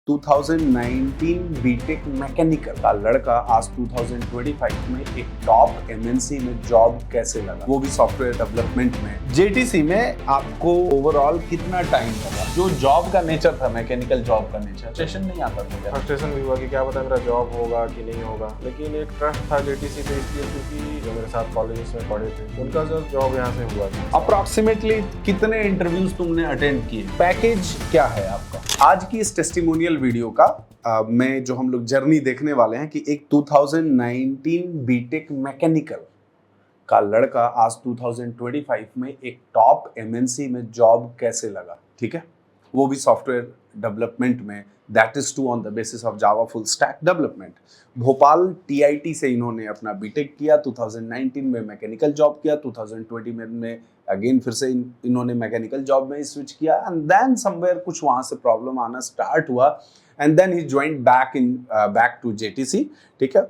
2019 BTech mechanical का लड़का आज 2025 में एक टॉप एमएनसी में जॉब कैसे लगा, वो भी सॉफ्टवेयर डेवलपमेंट में। जेटीसी में आपको ओवरऑल कितना टाइम लगा? जो जॉब का नेचर था, मैकेनिकल जॉब का नेचर, फ्रस्ट्रेशन नहीं आता था? फ्रस्ट्रेशन भी हुआ कि क्या पता मेरा जॉब होगा कि नहीं होगा, लेकिन एक ट्रस्ट था जेटीसी पे इसलिए क्योंकि जो मेरे साथ कॉलेजेस में पढ़े थे उनका जो जॉब यहाँ से हुआ था। अप्रॉक्सीमेटली कितने इंटरव्यूज तुमने अटेंड किए? पैकेज क्या है आपका? आज की इस टेस्टिमोनियल वीडियो का में जो हम लोग जर्नी देखने वाले हैं कि एक 2019 बीटेक मैकेनिकल का लड़का आज 2025 में एक टॉप एमएनसी में जॉब कैसे लगा, ठीक है, वो भी सॉफ्टवेयर डेवलपमेंट में, that is to on the basis of java full stack development. Bhopal TIT से इन्होंने अपना बीटेक किया, 2019 में मैकेनिकल जॉब किया, 2020 में अगेन फिर से इन्होंने मैकेनिकल जॉब में स्विच किया एंड देन समवेयर कुछ वहां से प्रॉब्लम आना स्टार्ट हुआ and then he joined back to JTC, ठीक है।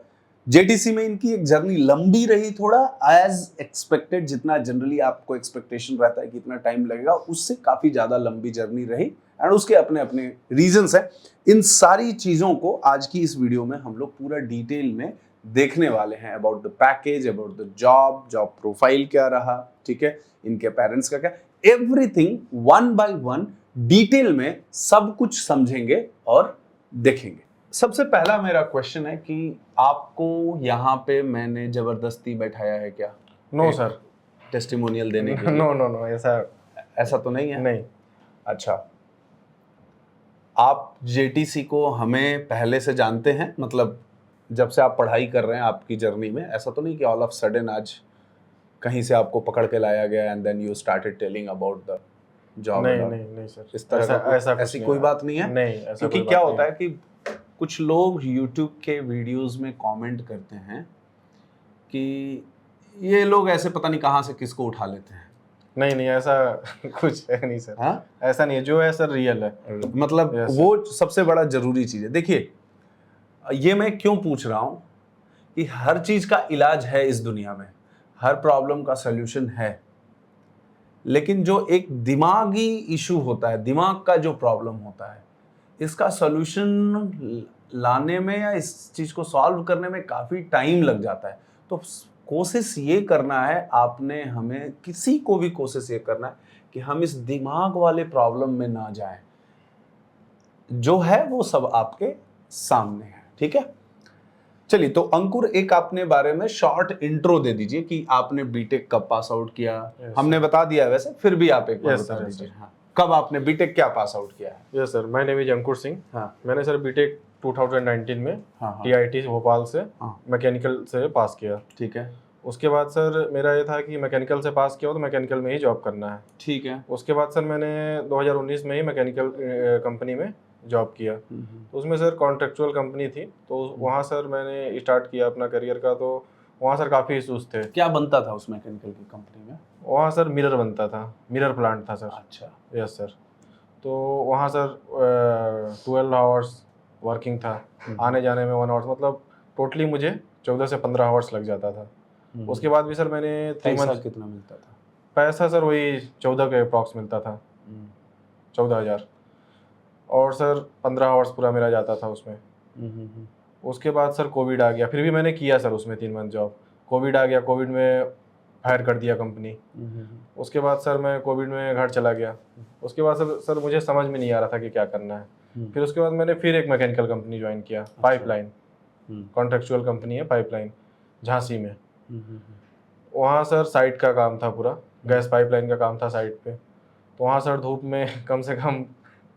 जेटीसी में इनकी एक जर्नी लंबी रही, थोड़ा एज एक्सपेक्टेड, जितना जनरली आपको एक्सपेक्टेशन रहता है कि इतना टाइम लगेगा उससे काफी ज्यादा लंबी जर्नी रही एंड उसके अपने अपने रीजंस हैं। इन सारी चीजों को आज की इस वीडियो में हम लोग पूरा डिटेल में देखने वाले हैं। About the package, about the job profile क्या रहा, ठीक है, इनके पेरेंट्स का क्या, everything one by one detail में सब कुछ समझेंगे और देखेंगे। सबसे पहला मेरा क्वेश्चन है कि आपको यहाँ पे मैंने जबरदस्ती बैठाया है क्या? नो सर, टेस्टिमोनियल देने के लिए? नो ऐसा तो नहीं है? नहीं। अच्छा, आप जेटीसी को हमें पहले से जानते हैं, मतलब जब से आप पढ़ाई कर रहे हैं आपकी जर्नी में? ऐसा तो नहीं कि ऑल ऑफ सडन आज कहीं से आपको पकड़ के लाया गया and then you started telling about the job? नहीं सर, इस तरह ऐसी कोई बात नहीं है? नहीं, ऐसा क्योंकि क्या होता है कि कुछ लोग YouTube के वीडियोस में कमेंट करते हैं कि ये लोग ऐसे पता नहीं कहाँ से किसको उठा लेते हैं। नहीं ऐसा कुछ है नहीं सर। हाँ, ऐसा नहीं है, जो है सर रियल है। मतलब वो सबसे बड़ा जरूरी चीज है। देखिए, ये मैं क्यों पूछ रहा हूं कि हर चीज का इलाज है इस दुनिया में, हर प्रॉब्लम का सलूशन है, लेकिन जो एक दिमागी इशू होता है, दिमाग का जो प्रॉब्लम होता है, इसका सॉल्यूशन लाने में या इस चीज को सॉल्व करने में काफी टाइम लग जाता है। तो कोशिश ये करना है, आपने हमें किसी को भी कोशिश ये करना है कि हम इस दिमाग वाले प्रॉब्लम में ना जाएं। जो है वो सब आपके सामने है, ठीक है। चलिए, तो अंकुर, एक आपने बारे में शॉर्ट इंट्रो दे दीजिए कि आपने बीटेक कब पास आउट किया। हमने बता दिया वैसे, फिर भी आप एक बार बता दीजिए। हाँ, कब आपने बीटेक क्या पास आउट किया है? Yes sir, my name is Ankur Singh. हाँ, मैंने सर बीटेक 2019 में हाँ, टीआईटी भोपाल से हाँ, मैकेनिकल से पास किया। ठीक है, उसके बाद सर मेरा ये था कि मैकेनिकल से पास किया हो तो मैकेनिकल में ही जॉब करना है। ठीक है। उसके बाद सर मैंने 2019 में ही मैकेनिकल कंपनी में जॉब किया। तो उसमें सर कॉन्ट्रेक्चुअल कंपनी थी, तो वहाँ सर मैंने स्टार्ट किया अपना करियर का। तो वहाँ सर काफ़ी इशूज़ थे। क्या बनता था उस मैकेनिकल की कंपनी में? वहाँ सर मिरर बनता था, मिरर प्लांट था सर। अच्छा। Yes sir. तो वहाँ सर 12 आवर्स वर्किंग था, आने जाने में 1 आवर्स, मतलब टोटली मुझे 14 से 15 आवर्स लग जाता था। उसके बाद भी सर मैंने 3 मंथ। कितना मिलता था? पैसा सर वही 14 के अप्रॉक्स मिलता था, 14,000। और सर 15 आवर्स पूरा मेरा जाता था उसमें। उसके बाद सर कोविड आ गया, फिर भी मैंने किया सर उसमें 3 मंथ जॉब। कोविड आ गया, कोविड में फायर कर दिया कंपनी। उसके बाद सर मैं कोविड में घर चला गया। उसके बाद सर मुझे समझ में नहीं आ रहा था कि क्या करना है। फिर उसके बाद मैंने फिर एक मैकेनिकल कंपनी ज्वाइन किया, पाइपलाइन, कॉन्ट्रेक्चुअल कंपनी है पाइपलाइन, झांसी में। वहाँ सर साइट का काम था, पूरा गैस पाइपलाइन का काम था साइट पे। तो वहाँ सर धूप में कम से कम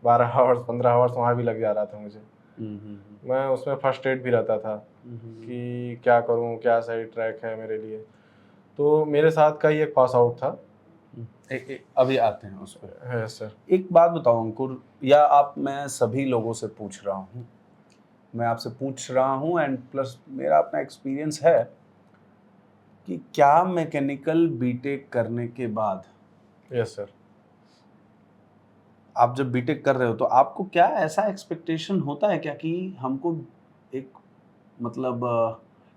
12 आवर्स 15 आवर्स वहाँ भी लग जा रहा था मुझे। मैं उसमें फर्स्ट्रेट भी रहता था कि क्या करूँ, क्या सही ट्रैक है मेरे लिए। तो मेरे साथ का ही एक पास आउट था। अभी आते हैं उस पर। है सर। एक बात बताओ अंकुर, या आप, मैं सभी लोगों से पूछ रहा हूँ, मैं आपसे पूछ रहा हूँ एंड प्लस मेरा अपना एक्सपीरियंस है कि क्या मैकेनिकल बीटेक करने के बाद, यस सर, आप जब बीटेक कर रहे हो तो आपको क्या ऐसा एक्सपेक्टेशन होता है क्या कि हमको एक, मतलब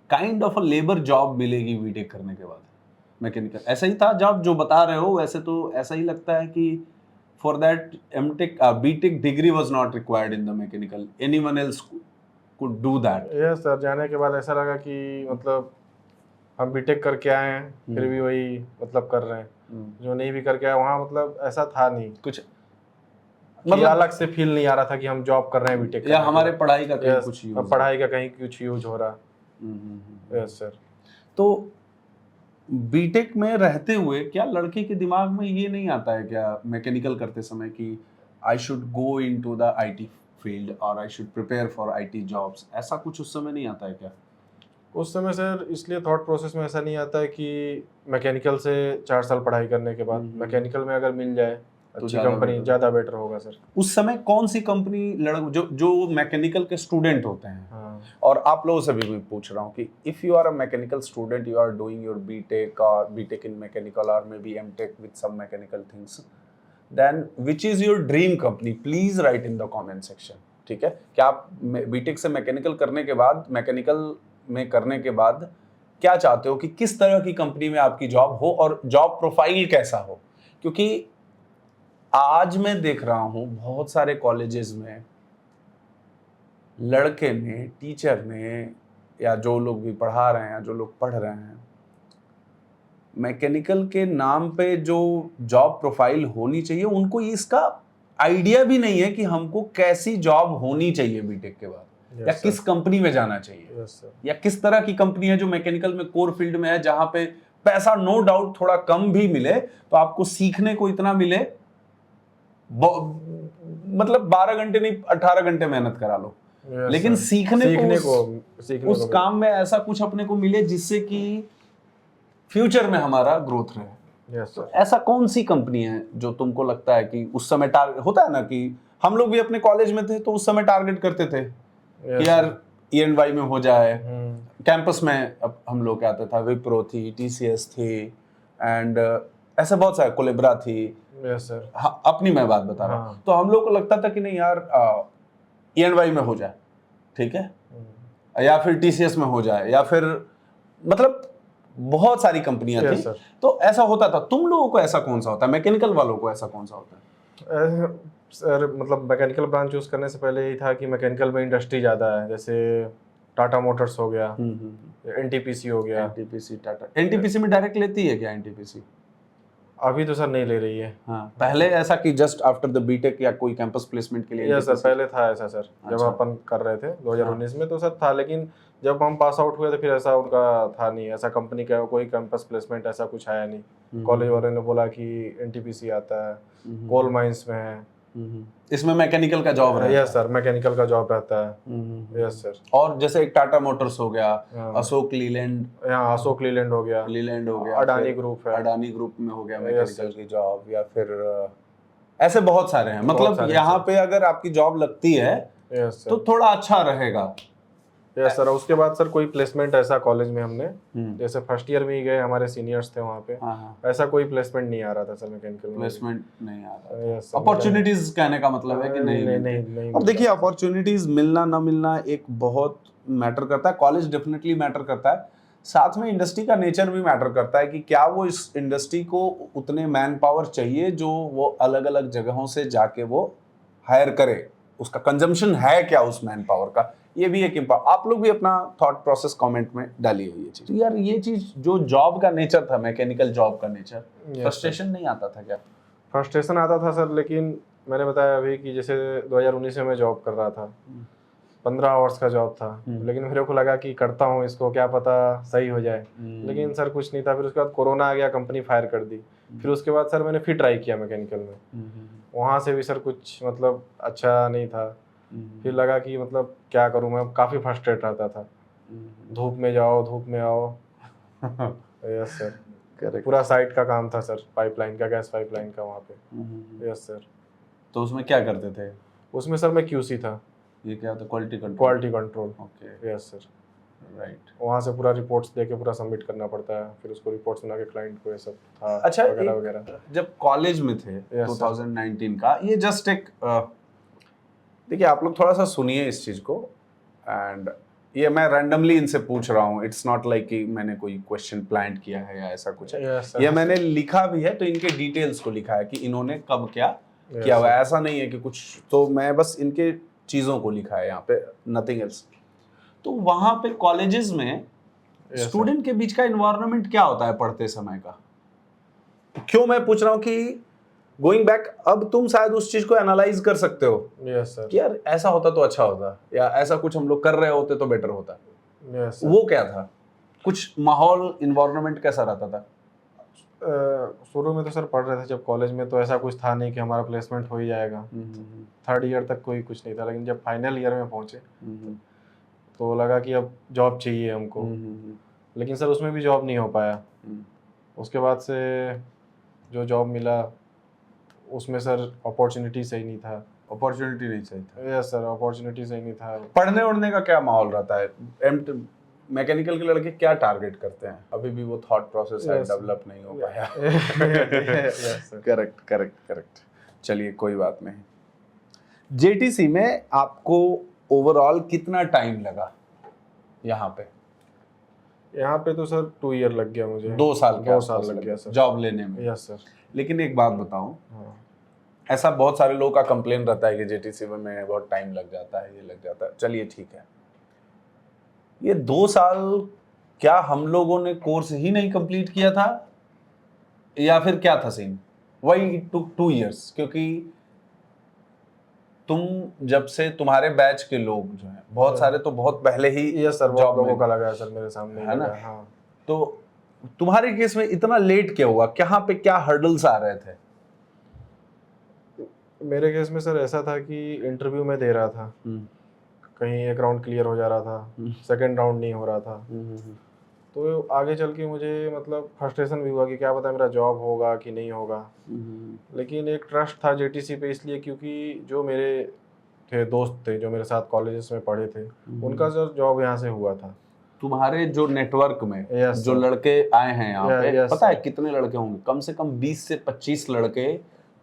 kind of a labour job मिलेगी बीटेक करने के बाद? मैकेनिकल ऐसा ही था जॉब जो बता रहे हो? वैसे तो ऐसा ही लगता है कि for that MTech BTech degree was not required in the mechanical. Anyone else could do that. ये सर जाने के बाद ऐसा लगा कि मतलब हम बीटेक करके आए हैं फिर भी वही मतलब कर रहे हैं, जो नहीं भी करके आए वहाँ मतलब ऐसा था नहीं कुछ मतलब अलग से फील नहीं आ रहा था कि हम जॉब कर रहे हैं बीटेक या हमारे पढ़ाई का कहीं कुछ यूज, पढ़ाई का कहीं कुछ यूज हो रहा। Yes sir. तो बीटेक में रहते हुए क्या लड़के के दिमाग में ये नहीं आता है क्या मैकेनिकल करते समय कि I should go into the IT field और I should prepare for IT jobs, ऐसा कुछ उस समय नहीं आता है क्या? उस समय सर इसलिए थॉट प्रोसेस में ऐसा नहीं आता है कि मैकेनिकल से 4 साल पढ़ाई करने के बाद मैकेनिकल में अगर मिल जाए अच्छी कंपनी ज़्यादा बेटर होगा सर। उस समय कौन सी कंपनी जो मैकेनिकल के स्टूडेंट होते हैं, और आप लोगों से भी मैं पूछ रहा हूँ कि if you are a mechanical student, you are doing your BTech और बीटेक इन मैकेनिकल और may be MTech with some mechanical things, then which is your dream company? Please write in the comment section. ठीक है, क्या आप BTech से mechanical करने के बाद, मैकेनिकल में करने के बाद क्या चाहते हो कि किस तरह की कंपनी में आपकी जॉब हो और जॉब प्रोफाइल कैसा हो? क्योंकि आज मैं देख रहा हूं बहुत सारे कॉलेजेस में लड़के ने, टीचर ने, या जो लोग भी पढ़ा रहे हैं या जो लोग पढ़ रहे हैं, मैकेनिकल के नाम पे जो जॉब प्रोफाइल होनी चाहिए उनको इसका आइडिया भी नहीं है कि हमको कैसी जॉब होनी चाहिए बीटेक के बाद, या किस कंपनी में जाना चाहिए, या किस तरह की कंपनी है जो मैकेनिकल में कोर फील्ड में है, जहां पे पैसा नो डाउट थोड़ा कम भी मिले तो आपको सीखने को इतना मिले, मतलब 12 घंटे नहीं 18 घंटे मेहनत करा लो, लेकिन सीखने को उस काम में ऐसा कुछ अपने को मिले जिससे कि फ्यूचर में हमारा ग्रोथ रहे। तो ऐसा कौन सी कंपनी है जो तुमको लगता है कि उस समय टारगेट होता है ना, कि हम लोग भी अपने कॉलेज में थे तो उस समय टारगेट करते थे कि यार ENY में हो जाए, कैंपस में अब हम लोग क्या आता था, विप्रो थी, TCS थी, एंड ऐसे बहुत सारे, कोलेब्रा थी। Yes sir. हाँ, अपनी मैं बात बता रहा हूँ। तो हम लोग को लगता था कि नहीं यार ENY में हो जाए, ठीक है, या फिर TCS में हो जाए, या फिर मतलब बहुत सारी कंपनियां थी। तो ऐसा होता था। तुम लोगों को ऐसा कौन सा होता है, मैकेनिकल वालों को ऐसा कौन सा होता है? सर मतलब मैकेनिकल ब्रांच चूज करने से पहले यही था कि मैकेनिकल में इंडस्ट्री ज़्यादा है, जैसे टाटा मोटर्स हो गया, NTPC हो गया। NTPC में डायरेक्ट लेती है क्या NTPC? अभी तो सर नहीं ले रही है। हाँ, पहले ऐसा कि जस्ट आफ्टर द बीटेक या कोई कैंपस प्लेसमेंट के लिए? यस सर, पहले था ऐसा सर। जब अपन कर रहे थे 2019 में तो सर था, लेकिन जब हम पास आउट हुए तो फिर ऐसा उनका था नहीं, ऐसा कंपनी का कोई कैंपस प्लेसमेंट ऐसा कुछ आया नहीं। कॉलेज वालों ने बोला कि NTPC आता है, कोल माइंस में है, इसमें मैकेनिकल का जॉब रहता है। यस सर, मैकेनिकल का जॉब रहता है। Yes sir. और जैसे एक टाटा मोटर्स हो गया, अशोक लीलैंड, अशोक लीलैंड हो गया, अडानी ग्रुप है, अडानी ग्रुप में हो गया मैकेनिकल की जॉब, या फिर ऐसे बहुत सारे हैं। मतलब यहाँ पे अगर आपकी जॉब लगती है तो थोड़ा अच्छा रहेगा। Yes sir. उसके बाद सर कोई प्लेसमेंट ऐसा कॉलेज में हमने, जैसे फर्स्ट ईयर में ही गए, हमारे सीनियर्स थे वहाँ पे, ऐसा कोई प्लेसमेंट नहीं आ रहा था सर मैकेनिकल में। प्लेसमेंट नहीं आ रहा था। अपॉर्चुनिटीज कहने का मतलब है कि नहीं। अब देखिए, अपॉर्चुनिटीज मिलना ना मिलना एक बहुत मैटर करता है। कॉलेज डेफिनेटली मैटर करता है, साथ में इंडस्ट्री का नेचर भी मैटर करता है कि क्या वो इस इंडस्ट्री को उतने मैन पावर चाहिए जो वो अलग अलग जगहों से जाके वो हायर करे, उसका कंजम्पशन है क्या उस मैन पावर का। ये भी एक आप लोग भी अपना थॉट प्रोसेस कमेंट में डालिए ये चीज। तो यार ये चीज जो जॉब का नेचर था, मैकेनिकल जॉब का नेचर, फ्रस्ट्रेशन नहीं आता था क्या? फ्रस्ट्रेशन आता था सर, लेकिन मैंने बताया अभी कि जैसे 2019 में मैं जॉब कर रहा था, 15 आवर्स का जॉब था, लेकिन मेरे को लगा कि करता हूँ इसको, क्या पता सही हो जाए, लेकिन सर कुछ नहीं था। फिर उसके बाद कोरोना आ गया, कंपनी फायर कर दी। फिर उसके बाद सर मैंने फिर ट्राई किया मैकेनिकल में, वहाँ से भी सर कुछ मतलब अच्छा नहीं था। फिर लगा कि मतलब क्या करूँ, मैं काफ़ी फ्रस्ट्रेट रहता था, धूप में जाओ धूप में आओ। Yes sir. पूरा साइट का काम था सर, पाइपलाइन का, गैस पाइपलाइन का वहाँ पे। Yes sir. तो उसमें क्या करते थे? उसमें सर मैं QC था। ये क्या होता है? Quality control. Okay. Yes sir. Right. वहाँ से पूरा रिपोर्ट्स देके पूरा सबमिट करना पड़ता है, फिर उसको रिपोर्ट्स बना के क्लाइंट को, ये सब था। अच्छा, वगैरह वगैरह। जब कॉलेज में थे 2019 का, ये जस्ट एक देखिए, आप लोग थोड़ा सा सुनिए इस चीज को, एंड ये मैं रैंडमली इनसे पूछ रहा हूँ। इट्स नॉट लाइक कि मैंने कोई क्वेश्चन प्लान किया है या ऐसा कुछ है। ये मैंने लिखा भी है, तो इनके डिटेल्स को लिखा है कि इन्होंने कब क्या किया हुआ है, ऐसा नहीं है कि कुछ, तो मैं बस इनके चीज़ों को लिखा है यहाँ पे, नथिंग एल्स। तो वहाँ पे कॉलेजेस में स्टूडेंट के बीच का इन्वायरमेंट क्या होता है पढ़ते समय का? क्यों मैं पूछ रहा हूँ कि गोइंग बैक, अब तुम शायद उस चीज को एनालाइज कर सकते हो यस सर, कि यार ऐसा होता तो अच्छा होता, या ऐसा कुछ हम लोग कर रहे होते तो बेटर होता। Yes sir. वो क्या था, कुछ माहौल इन्वायरमेंट कैसा रहता था? शुरू में तो सर पढ़ रहे थे जब कॉलेज में, तो ऐसा कुछ था नहीं कि हमारा प्लेसमेंट हो ही जाएगा। थर्ड ईयर तक कोई कुछ नहीं था, लेकिन जब फाइनल ईयर में पहुंचे तो लगा कि अब जॉब चाहिए हमको। लेकिन सर उसमें भी जॉब नहीं हो पाया। उसके बाद से जो जॉब मिला उसमें सर अपॉर्चुनिटी सही नहीं था। अपॉर्चुनिटी नहीं सही था? यस सर, अपॉर्चुनिटी सही नहीं था। पढ़ने उड़ने का क्या माहौल रहता है? मैकेनिकल के लड़के क्या टारगेट करते हैं? अभी भी वो थॉट प्रोसेस है, डेवलप नहीं हो पाया। Correct correct correct. चलिए कोई बात नहीं। जेटीसी में आपको ओवरऑल कितना टाइम लगा यहाँ पे? यहाँ पे तो सर 2 ईयर लग गया मुझे। 2 साल के 2 साल लग गया सर जॉब लेने में। Yes sir. लेकिन एक बात बताऊं, हाँ। ऐसा बहुत सारे लोगों का कंप्लेन रहता है कि जेटीसी में बहुत टाइम लग जाता है, ये लग जाता है। चलिए ठीक है, ये 2 साल क्या हम लोगों ने कोर्स ही नहीं कंप्लीट किया था, या फिर क्या था सीन? वही इट टुक 2 इयर्स, क्योंकि तुम जब से तुम्हारे बैच के लोग जो हैं बहुत सारे तो बहुत पहले ही यस सर, जॉब लोगों का लगा है सर मेरे सामने है ना? हाँ। तो तुम्हारे केस में इतना लेट क्या हुआ? कहाँ पे क्या हर्डल्स आ रहे थे? मेरे केस में सर ऐसा था कि इंटरव्यू में दे रहा था, कहीं एक राउंड क्लियर हो जा रहा था, सेकंड राउंड नहीं हो रहा था। तो आगे चल के मुझे मतलब फ्रस्ट्रेशन भी हुआ कि क्या पता मेरा जॉब होगा कि नहीं होगा। लेकिन एक ट्रस्ट था जेटीसी पे, इसलिए क्योंकि जो मेरे थे दोस्त थे जो मेरे साथ कॉलेजेस में पढ़े थे, उनका सर जॉब यहाँ से हुआ था। तुम्हारे जो नेटवर्क में Yes, जो sir. लड़के आए हैं यहाँ पे, Yes, पता है sir. कितने लड़के होंगे? कम से कम 20 से 25 लड़के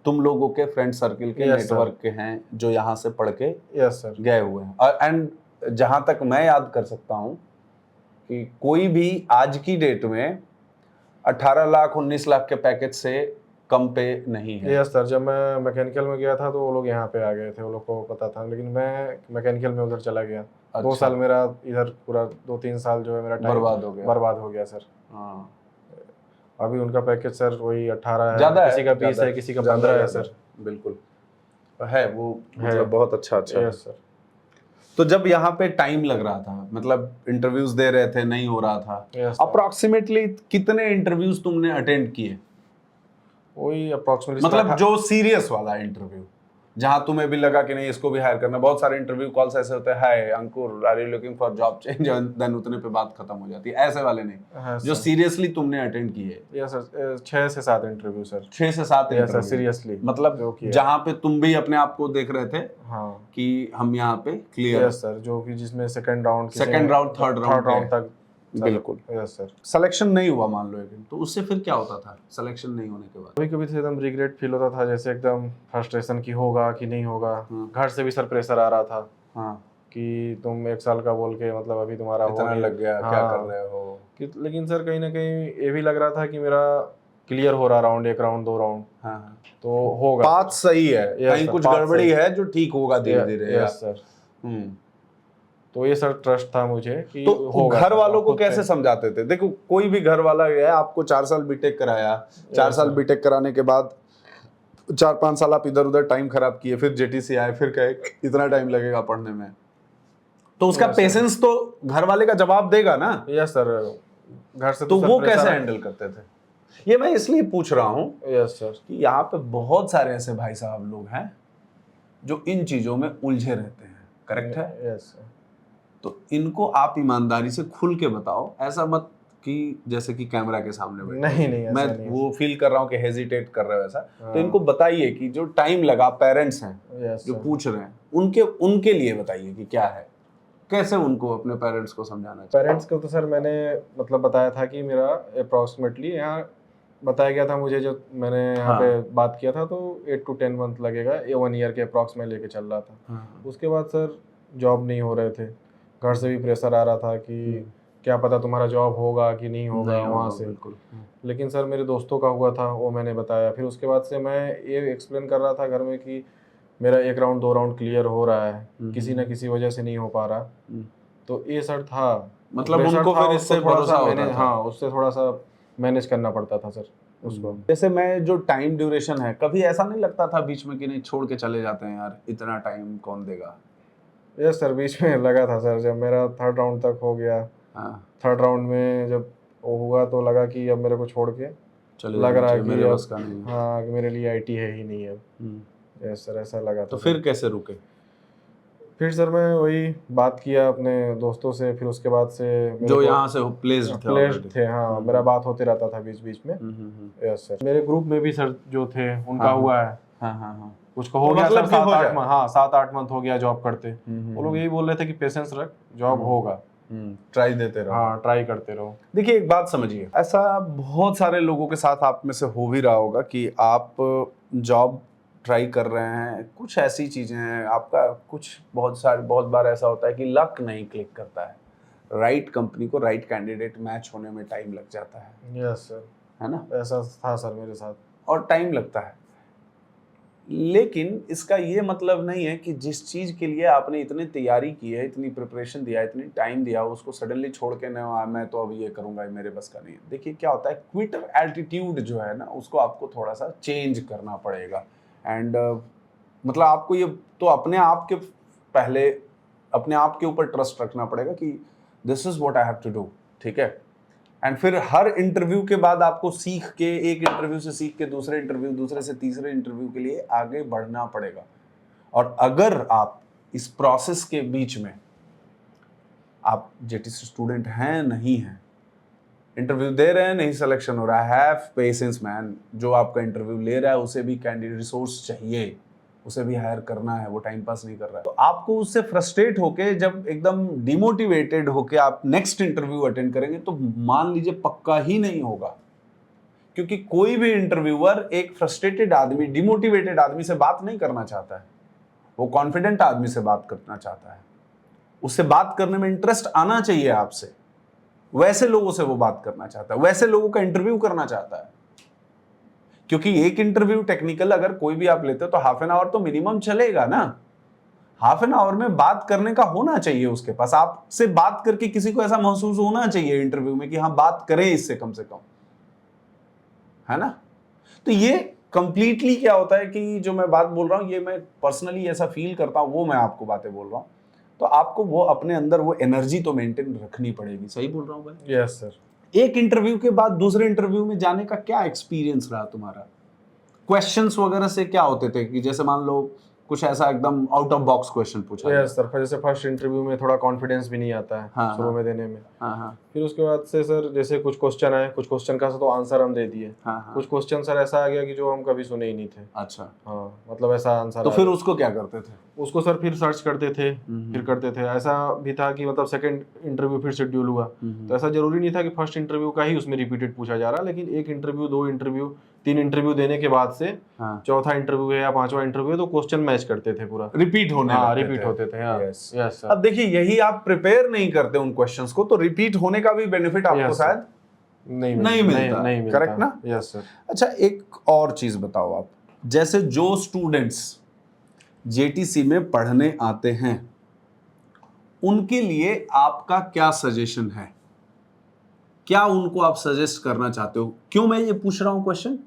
तुम लोगों के फ्रेंड सर्किल के Yes, नेटवर्क के हैं जो यहाँ से पढ़ के यस सर। गए हुए हैं। और एंड जहाँ तक मैं याद कर सकता हूँ कि कोई भी आज की डेट में 18 लाख 19 लाख के पैकेज से कम पे नहीं है। यस सर, जब मैं मैकेनिकल में गया था तो वो लोग यहाँ पे आ गए थे, वो लोग को पता था, लेकिन मैं मैकेनिकल में उधर चला गया। 2 साल मेरा इधर पूरा 2-3 साल जो है मेरा टाइम बर्बाद हो गया सर। हाँ। अभी उनका पैकेज सर वही 18 है, ज्यादा किसी का 20 है, किसी का 15 है सर। बिल्कुल है वो, मतलब बहुत अच्छा है। Yes sir. तो जब यहाँ पे टाइम लग रहा था, मतलब इंटरव्यूज दे रहे थे, नहीं हो रहा था, अप्रोक्सीमेटली कितने इंटरव्यूज तुमने अटेंड किए? वही अप्रोक्सीमेटली, मतलब जो सीरियस वाला इंटरव्यू जहां तुम्हें भी लगा कि नहीं इसको भी हायर करना। बहुत सारे इंटरव्यू कॉल्स ऐसे होते हैं, hi Ankur are you looking for job change, then उतने पे बात खत्म हो जाती है। ऐसे वाले नहीं, हाँ, जो सीरियसली तुमने अटेंड किए। यस सर, 6 से 7 इंटरव्यू सर। 6 से 7 इंटरव्यू सीरियसली, मतलब जहाँ पे तुम भी अपने आप को देख रहे थे हाँ कि हम यहाँ पे क्लियर। यस सर, जो कि जिसमें सेकंड राउंड, थर्ड राउंड तक। बिल्कुल। Yes sir. सिलेक्शन नहीं हुआ मान लो, लेकिन तो उससे फिर क्या होता था सिलेक्शन नहीं होने के बाद? कभी कभी तो एकदम रिग्रेट फील होता था, जैसे एकदम फ्रस्ट्रेशन की होगा कि नहीं होगा। घर से भी सर प्रेशर आ रहा था कि तुम 1 साल का बोल के मतलब अभी तुम्हारा इतना लग गया, क्या कर रहे हो कि। लेकिन सर कहीं ना कहीं ये भी लग रहा था कि मेरा क्लियर हो रहा राउंड, 1 राउंड 2 राउंड, तो होगा, बात सही है, कहीं कुछ गड़बड़ी है जो ठीक होगा धीरे धीरे। Yes sir. तो ये सर ट्रस्ट था मुझे कि तो घर वालों को कैसे समझाते थे? देखो कोई भी घर वाला है, आपको 4 साल बीटेक कराया, 4 साल बीटेक कराने के बाद 4-5 साल आप इधर उधर टाइम खराब किए, फिर जेटीसी आए, फिर कहे इतना टाइम लगेगा पढ़ने में, तो उसका पेशेंस तो घर वाले का जवाब देगा ना। यस सर, घर से तो वो कैसे हैंडल करते थे? ये मैं इसलिए पूछ रहा हूँ यस सर कि यहाँ पे बहुत सारे ऐसे भाई साहब लोग हैं जो इन चीजों में उलझे रहते हैं। करेक्ट है? Yes sir. तो इनको आप ईमानदारी से खुल के बताओ, ऐसा मत कि जैसे कि कैमरा के सामने बैठे। नहीं, मैं नहीं। वो फील कर रहा हूँ कि हेजिटेट कर रहे हो ऐसा। तो इनको बताइए कि जो टाइम लगा, पेरेंट्स हैं जो पूछ रहे हैं, उनके लिए बताइए कि क्या है, कैसे उनको अपने पेरेंट्स को समझाना चाहिए। पेरेंट्स को तो सर मैंने मतलब बताया था कि मेरा अप्रॉक्सीमेटली यहाँ बताया गया था मुझे, जो मैंने यहाँ पे बात किया था, तो 8 to 10 मंथ लगेगा, ये 1 ईयर के अप्रॉक्स में लेके चल रहा था। उसके बाद सर जॉब नहीं हो रहे थे, घर से भी प्रेशर आ रहा था कि क्या पता तुम्हारा जॉब होगा कि नहीं होगा नहीं वहाँ होगा, से। बिल्कुल। लेकिन सर मेरे दोस्तों का हुआ था, वो मैंने बताया। फिर उसके बाद से मैं ये एक्सप्लेन कर रहा था घर में कि मेरा 1 राउंड 2 राउंड क्लियर हो रहा है, किसी ना किसी वजह से नहीं हो पा रहा। तो ये सर था, मतलब प्रेशर उनको था, फिर उसको इससे थोड़ा भरोसा सा होता मैनेज, था। हाँ उससे थोड़ा सा मैनेज करना पड़ता था सर उसको। जैसे मैं जो टाइम ड्यूरेशन है, कभी ऐसा नहीं लगता था बीच में कि नहीं छोड़ के चले जाते हैं यार, इतना टाइम कौन देगा? यस सर, बीच में लगा था सर, जब मेरा 3rd राउंड तक हो गया, हाँ, 3rd राउंड में जब वो हुआ तो लगा कि अब मेरे को छोड़ के चले लग जाना रहा है चाहिए, कि मेरे बस अब का नहीं है। हाँ कि मेरे लिए आईटी है ही नहीं अब। यस सर, ऐसा लगा तो था फिर सर। कैसे रुके? फिर सर मैं वही बात किया अपने दोस्तों से, फिर उसके बाद से मेरे जो को यहाँ से प्लेस्ड थे प्लेस्ड ऑलरेडी। थे, हाँ मेरा बात होते रहता था बीच बीच में। यस सर, मेरे ग्रुप में भी सर जो थे उनका हाँ, हुआ है, हाँ हाँ हाँ। कुछ को हो तो गया मतलब सर कि हो 7-8 जाए। मंथ, हाँ 7-8 मंथ हो गया जॉब करते। वो लोग यही बोल रहे थे कि पेशेंस रख, जॉब होगा, ट्राई देते रहो। हाँ ट्राई करते रहो। देखिए एक बात समझिए, ऐसा बहुत सारे लोगों के साथ आप में से हो भी रहा होगा कि आप जॉब ट्राई कर रहे हैं, कुछ ऐसी चीजें हैं आपका, कुछ बहुत बार ऐसा होता है कि लक नहीं क्लिक करता है, राइट कंपनी को राइट कैंडिडेट मैच होने में टाइम लग जाता है। यस सर, है ना? ऐसा था सर मेरे साथ। और टाइम लगता है, लेकिन इसका ये मतलब नहीं है कि जिस चीज के लिए आपने इतनी तैयारी की है, इतनी प्रिपरेशन दिया है, इतनी टाइम दिया, उसको सडनली छोड़ के ना मैं तो अब ये करूंगा, ये मेरे बस का नहीं है। देखिए क्या होता है, क्विटर एटीट्यूड जो है ना, उसको आपको थोड़ा सा चेंज करना पड़ेगा। एंड मतलब आपको ये तो अपने आप के पहले अपने आप के ऊपर ट्रस्ट रखना पड़ेगा कि this is what I have to do, ठीक है। एंड फिर हर इंटरव्यू के बाद आपको सीख के, एक इंटरव्यू से सीख के दूसरे इंटरव्यू, दूसरे से तीसरे इंटरव्यू के लिए आगे बढ़ना पड़ेगा। और अगर आप इस प्रोसेस के बीच में आप जेटीसी स्टूडेंट हैं, नहीं हैं, इंटरव्यू दे रहे हैं, नहीं सिलेक्शन हो रहा है, हैव पेशेंस मैन। जो आपका इंटरव्यू ले रहा है उसे भी कैंडिडेट रिसोर्स चाहिए, उसे भी हायर करना है, वो टाइम पास नहीं कर रहा है। तो आपको उससे फ्रस्ट्रेट होके, जब एकदम डिमोटिवेटेड होके आप नेक्स्ट इंटरव्यू अटेंड करेंगे, तो मान लीजिए पक्का ही नहीं होगा। क्योंकि कोई भी इंटरव्यूअर एक फ्रस्ट्रेटेड आदमी, डिमोटिवेटेड आदमी से बात नहीं करना चाहता है, वो कॉन्फिडेंट आदमी से बात करना चाहता है। उससे बात करने में इंटरेस्ट आना चाहिए आपसे, वैसे लोगों से वो बात करना चाहता है, वैसे लोगों का इंटरव्यू करना चाहता है। क्योंकि एक इंटरव्यू टेक्निकल अगर कोई भी आप लेते हो तो हाफ एन आवर तो मिनिमम चलेगा ना। हाफ एन आवर में बात करने का होना चाहिए उसके पास, आपसे बात करके किसी को ऐसा महसूस होना चाहिए इंटरव्यू में कि हाँ बात करें इससे कम से कम, है ना। तो ये कंप्लीटली क्या होता है कि जो मैं बात बोल रहा हूं, ये मैं पर्सनली ऐसा फील करता हूं, वो मैं आपको बातें बोल रहा हूं। तो आपको वो अपने अंदर वो एनर्जी तो मेंटेन रखनी पड़ेगी। सही बोल रहा हूं भाई? Yes sir. एक इंटरव्यू के बाद दूसरे इंटरव्यू में जाने का क्या एक्सपीरियंस रहा तुम्हारा? क्वेश्चंस वगैरह से क्या होते थे कि जैसे मान लो कुछ ऐसा एकदम आउट ऑफ बॉक्स क्वेश्चन पूछा यस सर, जैसे फर्स्ट इंटरव्यू में थोड़ा कॉन्फिडेंस भी नहीं आता है हाँ, शुरू हाँ। में देने में। हाँ हाँ फिर उसके बाद से सर जैसे कुछ क्वेश्चन आए, कुछ क्वेश्चन का तो आंसर हम दे दिए, हाँ हाँ। कुछ क्वेश्चन सर ऐसा आ गया कि जो हम कभी सुने ही नहीं थे। अच्छा, हाँ मतलब ऐसा आंसर तो आ फिर गया। उसको क्या करते थे? उसको सर फिर सर्च करते थे, फिर करते थे। ऐसा भी था कि मतलब सेकंड इंटरव्यू फिर शेड्यूल हुआ, तो ऐसा जरूरी नहीं था कि फर्स्ट इंटरव्यू का ही उसमें रिपीटेड पूछा जा रहा, लेकिन 1 इंटरव्यू, 2 इंटरव्यू, 3 इंटरव्यू देने के बाद से हाँ, चौथा इंटरव्यू है या 5वां इंटरव्यू है तो क्वेश्चन मैच करते थे पूरा, रिपीट होने हाँ लगते रिपीट थे। होते थे। हाँ Yes. Yes sir. अब देखिए यही आप प्रिपेयर नहीं करते उन क्वेश्चंस को, तो रिपीट होने का भी बेनिफिट आपको Yes, sir. शायद नहीं मिलता। नहीं मिलता। करेक्ट ना? Yes sir. अच्छा एक और चीज बताओ आप, जैसे जो स्टूडेंट्स जेटीसी में पढ़ने आते हैं उनके लिए आपका क्या सजेशन है? क्या उनको आप सजेस्ट करना चाहते हो? क्यों मैं ये पूछ रहा हूं question?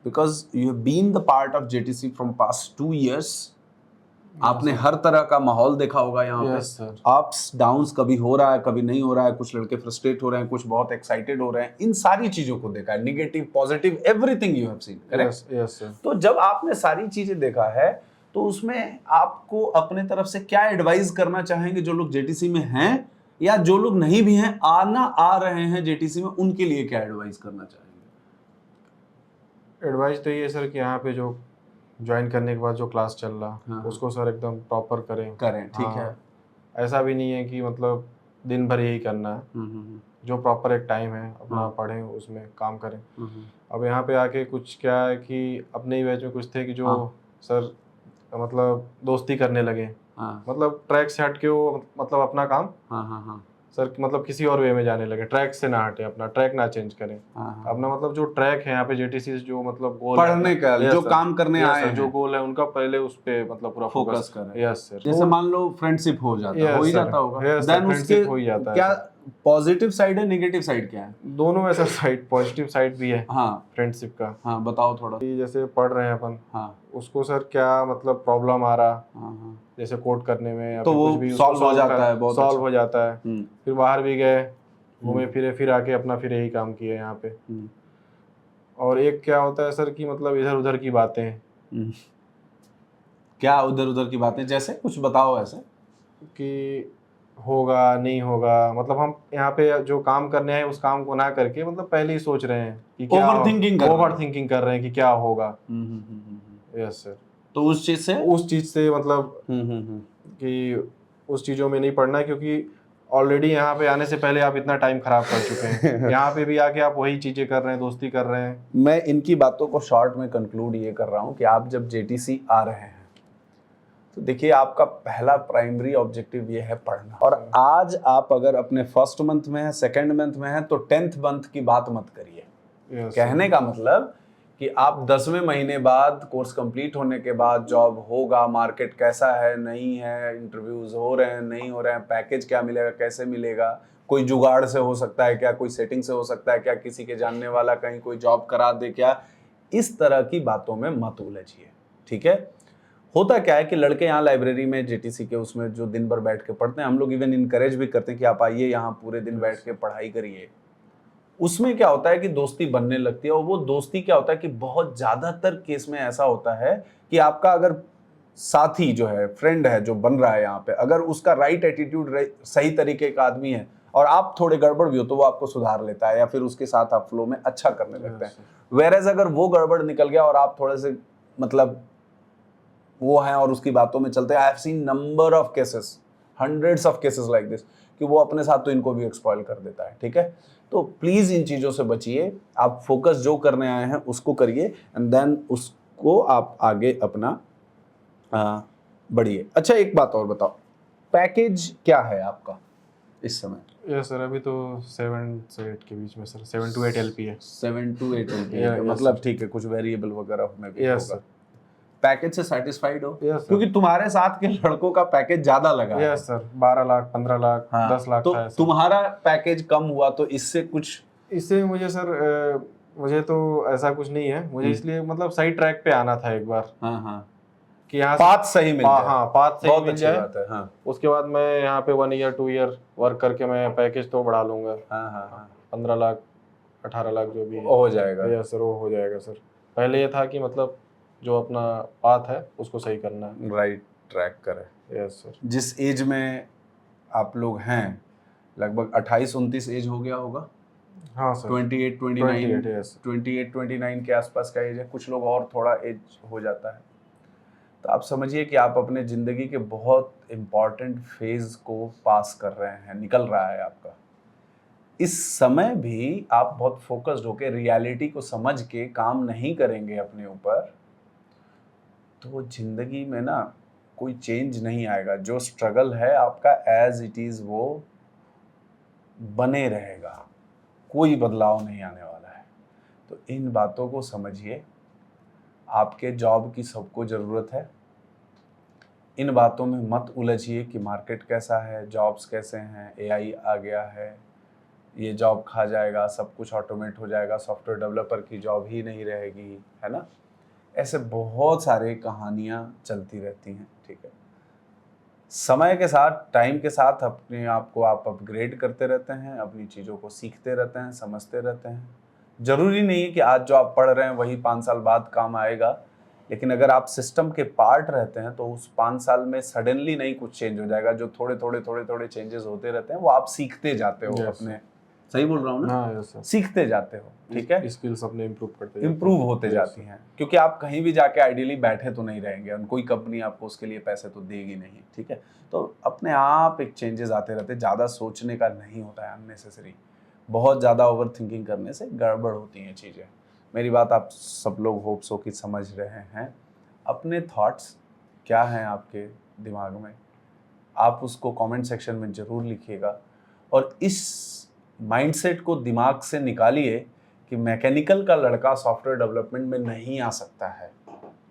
Because you have been the part of JTC from past 2 years। आपने हर तरह का माहौल देखा होगा यहाँ पे, Yes, sir. अप्स डाउन्स, कभी हो रहा है कभी नहीं हो रहा है, कुछ लड़के फ्रस्ट्रेट हो रहे हैं, कुछ बहुत एक्साइटेड हो रहे हैं, इन सारी चीजों को देखा है, negative positive everything you have seen, correct? Yes sir. तो जब आपने सारी चीजें देखा है तो उसमें आपको अपने तरफ से क्या एडवाइस करना चाहेंगे जो लोग जेटीसी में हैं, या जो लोग नहीं भी हैं, आ रहे हैं जेटीसी में, उनके लिए क्या एडवाइस करना चाहेंगे? एडवाइस तो ये सर कि यहाँ पे जो ज्वाइन करने के बाद जो क्लास चल रहा हाँ। उसको सर एकदम प्रॉपर करें। ठीक हाँ, है। ऐसा भी नहीं है कि मतलब दिन भर यही करना है, जो प्रॉपर एक टाइम है अपना हाँ। पढ़ें, उसमें काम करें। अब यहाँ पे आके कुछ क्या है कि अपने ही बैच में कुछ थे कि जो हाँ। सर मतलब दोस्ती करने लगे, हाँ मतलब ट्रैक से हट के वो मतलब अपना काम हाँ हाँ हाँ सर मतलब किसी और वे में जाने लगे, ट्रैक से ना हटे, अपना ट्रैक ना चेंज करें। हाँ। अपना मतलब जो ट्रैक है यहाँ पे जेटीसी जो मतलब गोल पढ़ने का Yes, जो sir. काम करने Yes, आए sir, जो हैं गोल है उनका पहले उस पे मतलब पूरा फोकस करें। Yes sir. जैसे मान लो फ्रेंडशिप हो जाता Yes, हो ही sir. जाता होगा, Yes, sir, देन उसके friendship हो ही जाता है, क्या sir. पॉजिटिव साइड है, नेगेटिव साइड क्या है? दोनों है सर, साइड पॉजिटिव साइड भी है हाँ फ्रेंडशिप का। हाँ बताओ थोड़ा। कि जैसे पढ़ रहे हैं अपन, हाँ उसको सर क्या मतलब प्रॉब्लम आ रहा, हाँ हाँ जैसे कोड करने में या तो फिर वो कुछ भी solve हो जाता है, बहुत सॉल्व अच्छा। हो जाता है। हम्म फिर बाहर भी गए, घूमे फिरे, फिर आके अपना फिर यही काम किए यहाँ पे। हम्म, और एक क्या होता है सर कि मतलब इधर उधर की बातें, हम्म। क्या उधर उधर की बातें, जैसे कुछ बताओ ऐसे। कि होगा नहीं होगा, मतलब हम यहाँ पे जो काम करने हैं उस काम को ना करके मतलब पहले ही सोच रहे हैं कि क्या, Overthinking कर रहे हैं। ओवर थिंकिंग कर रहे हैं कि क्या होगा। हम्म। Yes sir. तो उस चीज से उस चीज से मतलब कि उस चीजों में नहीं पड़ना है, क्योंकि ऑलरेडी यहाँ पे आने से पहले आप इतना टाइम खराब कर चुके हैं, यहाँ पे भी आके आप वही चीजें कर रहे हैं, दोस्ती कर रहे हैं। मैं इनकी बातों को शॉर्ट में कंक्लूड ये कर रहा हूँ कि आप जब जेटीसी आ रहे हैं तो देखिए आपका पहला प्राइमरी ऑब्जेक्टिव ये है पढ़ना। और आज आप अगर अपने फर्स्ट मंथ में है, सेकंड मंथ में है, तो 10th मंथ की बात मत करिए। Yes, कहने का मतलब कि आप 10वें महीने बाद कोर्स कंप्लीट होने के बाद जॉब होगा, मार्केट कैसा है नहीं है, इंटरव्यूज हो रहे हैं नहीं हो रहे हैं, पैकेज क्या मिलेगा कैसे मिलेगा, कोई जुगाड़ से हो सकता है क्या, कोई सेटिंग से हो सकता है क्या, किसी के जानने वाला कहीं कोई जॉब करा दे क्या, इस तरह की बातों में मत उलझिए। ठीक है। होता क्या है कि लड़के यहाँ लाइब्रेरी में जेटीसी के उसमें जो दिन भर बैठ के पढ़ते हैं, हम लोग इवन इनकरेज भी करते हैं कि आप आइए यहाँ पूरे दिन बैठ के पढ़ाई करिए। उसमें क्या होता है कि दोस्ती बनने लगती है, और वो दोस्ती क्या होता है कि बहुत ज्यादातर केस में ऐसा होता है कि आपका अगर साथी जो है, फ्रेंड है जो बन रहा है यहाँ पे, अगर उसका राइट एटीट्यूड, सही तरीके का आदमी है और आप थोड़े गड़बड़ भी हो तो वो आपको सुधार लेता है या फिर उसके साथ आप फ्लो में अच्छा करने लगते हैं। वेरएज अगर वो गड़बड़ निकल गया और आप थोड़े से मतलब वो हैं और उसकी बातों में चलते हैं, I have seen number of cases, hundreds of cases like this, कि वो अपने साथ तो इनको भी एक्सपॉइल कर देता है। ठीक है। तो प्लीज इन चीजों से बचिए, आप फोकस जो करने आए हैं उसको करिए एंड देन उसको आप आगे अपना बढ़िए। अच्छा एक बात और बताओ, पैकेज क्या है आपका इस समय? यस सर, अभी तो 7 से 8 के बीच में सर, 7 to 8 LP है। 7 to 8 Yeah, yes, मतलब ठीक है, कुछ वेरिएबल वगैरह में भी यस होगा। सर। पैकेज से सेटिस्फाइड हो? Yes, sir. क्योंकि तुम्हारे साथ के लड़कों का पैकेज ज्यादा लगा है। यस सर, 12 लाख 15 लाख हाँ, 10 लाख तो था ऐसा। तुम्हारा पैकेज कम हुआ तो इससे कुछ? इससे मुझे सर मुझे तो ऐसा कुछ नहीं है, मुझे इसलिए मतलब सही ट्रैक पे आना था एक बार, हाँ हाँ कि यहाँ पाथ सही मिल जाए। हाँ पाथ सही बहुत मिल अच्छी जाए, बात है। हाँ उसके बाद मैं यहाँ पे 1 ईयर 2 ईयर वर्क करके मैं पैकेज तो बढ़ा लूंगा। हाँ हाँ 15 लाख 18 लाख जो भी है हो जाएगा। यस सर, वो हो जाएगा सर। पहले ये था कि मतलब जो अपना पाथ है उसको सही करना है। राइट ट्रैक करे। Yes sir. जिस एज में आप लोग हैं, लगभग 28-29 एज हो गया होगा। हाँ सर, 28-29 yes. 28-29 के आसपास का एज है, कुछ लोग और थोड़ा एज हो जाता है। तो आप समझिए कि आप अपने ज़िंदगी के बहुत इम्पॉर्टेंट फेज़ को पास कर रहे हैं, निकल रहा है आपका। इस समय भी आप बहुत फोकस्ड होकर रियलिटी को समझ के काम नहीं करेंगे अपने ऊपर, तो ज़िंदगी में ना कोई चेंज नहीं आएगा। जो स्ट्रगल है आपका एज इट इज़ वो बने रहेगा, कोई बदलाव नहीं आने वाला है। तो इन बातों को समझिए। आपके जॉब की सबको ज़रूरत है। इन बातों में मत उलझिए कि मार्केट कैसा है, जॉब्स कैसे हैं, एआई आ गया है, ये जॉब खा जाएगा, सब कुछ ऑटोमेट हो जाएगा, सॉफ्टवेयर डेवलपर की जॉब ही नहीं रहेगी, है ना। ऐसे बहुत सारे कहानियाँ चलती रहती हैं। ठीक है। समय के साथ, टाइम के साथ अपने आप को आप अपग्रेड करते रहते हैं, अपनी चीज़ों को सीखते रहते हैं, समझते रहते हैं। ज़रूरी नहीं है कि आज जो आप पढ़ रहे हैं वही 5 साल बाद काम आएगा, लेकिन अगर आप सिस्टम के पार्ट रहते हैं तो उस 5 साल में सडनली नहीं कुछ चेंज हो जाएगा। जो थोड़े थोड़े चेंजेस होते रहते हैं वो आप सीखते जाते हो। Yes. अपने सही बोल रहा हूँ ना? हाँ यस सर, सीखते जाते हो। ठीक है। स्किल्स अपने इम्प्रूव होते जाती हैं, क्योंकि आप कहीं भी जाके आइडियली बैठे तो नहीं रहेंगे, कोई कंपनी आपको उसके लिए पैसे तो देगी नहीं। ठीक है। तो अपने आप एक चेंजेस आते रहते, ज़्यादा सोचने का नहीं होता है अननेसेसरी। बहुत ज़्यादा ओवर थिंकिंग करने से गड़बड़ होती हैं चीज़ें। मेरी बात आप सब लोग होप सो कि समझ रहे हैं। अपने थॉट्स क्या हैं आपके दिमाग में, आप उसको कमेंट सेक्शन में ज़रूर लिखिएगा। और इस माइंडसेट को दिमाग से निकालिए कि मैकेनिकल का लड़का सॉफ्टवेयर डेवलपमेंट में नहीं आ सकता है,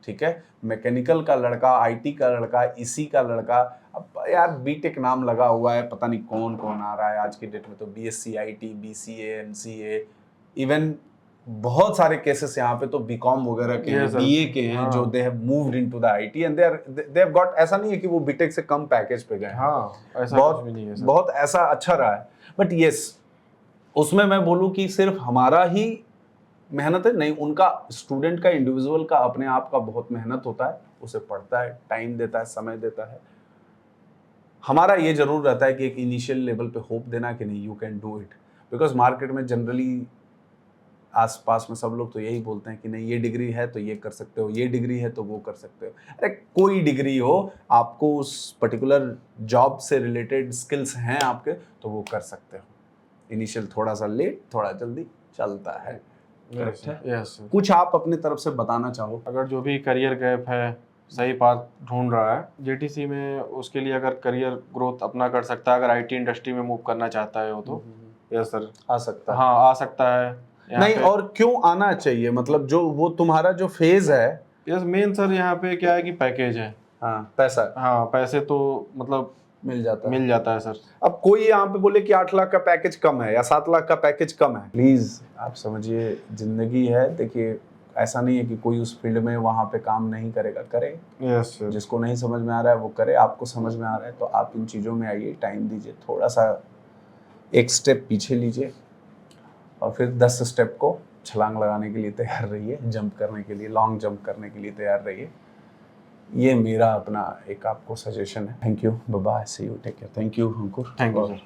ठीक है। मैकेनिकल का लड़का, आईटी का लड़का, इसी का लड़का, अब यार बीटेक नाम लगा हुआ है, पता नहीं कौन कौन आ रहा है आज की डेट में, तो BSc IT, BCA, MCA, even बहुत सारे केसेस यहाँ पे तो बीकॉम वगैरह के हैं, Yes, sir. बीए के हैं, जो they have moved into the IT and they have got, ऐसा नहीं है कि वो बीटेक से कम पैकेज पे गए हैं। हाँ, ऐसा बहुत कुछ भी नहीं है सर। बहुत ऐसा अच्छा रहा है। बट यस, उसमें मैं बोलूँ कि सिर्फ हमारा ही मेहनत है नहीं, उनका स्टूडेंट का, इंडिविजुअल का अपने आप का बहुत मेहनत होता है, उसे पढ़ता है, टाइम देता है, समय देता है। हमारा ये जरूर रहता है कि एक इनिशियल लेवल पे होप देना कि नहीं, you can do it, because market में जनरली आसपास में सब लोग तो यही बोलते हैं कि नहीं ये डिग्री है तो ये कर सकते हो, ये डिग्री है तो वो कर सकते हो। अरे कोई डिग्री हो, आपको उस पर्टिकुलर जॉब से रिलेटेड स्किल्स हैं आपके, तो वो कर सकते हो। इनिशियल थोड़ा सा लेट, थोड़ा जल्दी चलता है। Yes sir. कुछ आप अपने तरफ से बताना चाहो? अगर जो भी करियर गैप है, सही पाथ ढूंढ रहा है जेटीसी में, उसके लिए अगर करियर ग्रोथ अपना कर सकता है, अगर आईटी इंडस्ट्री में मूव करना चाहता है वो तो यस सर आ सकता है। हाँ, आ सकता है यहाँ नहीं, पे। और क्यों आना चाहिए, मतलब जो वो तुम्हारा जो फेज है। यस, मेन सर यहाँ पे क्या है कि पैकेज है। हाँ, पैसा हाँ, पैसे तो मतलब मिल जाता है सर। अब कोई यहाँ पे बोले कि 8 लाख का पैकेज कम है या 7 लाख का पैकेज कम है, प्लीज आप समझिए, जिंदगी है। देखिए, ऐसा नहीं है कि कोई उस फील्ड में वहाँ पे काम नहीं करेगा, करे। Yes sir. जिसको नहीं समझ में आ रहा है वो करे, आपको समझ में आ रहा है तो आप इन चीज़ों में आइए, टाइम दीजिए, थोड़ा सा एक स्टेप पीछे लीजिए और फिर 10 स्टेप को छलांग लगाने के लिए तैयार रहिए, जंप करने के लिए, लॉन्ग जंप करने के लिए तैयार रहिए। ये मेरा अपना एक आपको सजेशन है। Thank you, bye bye, see you, take care. Thank you Ankur. Thank you sir.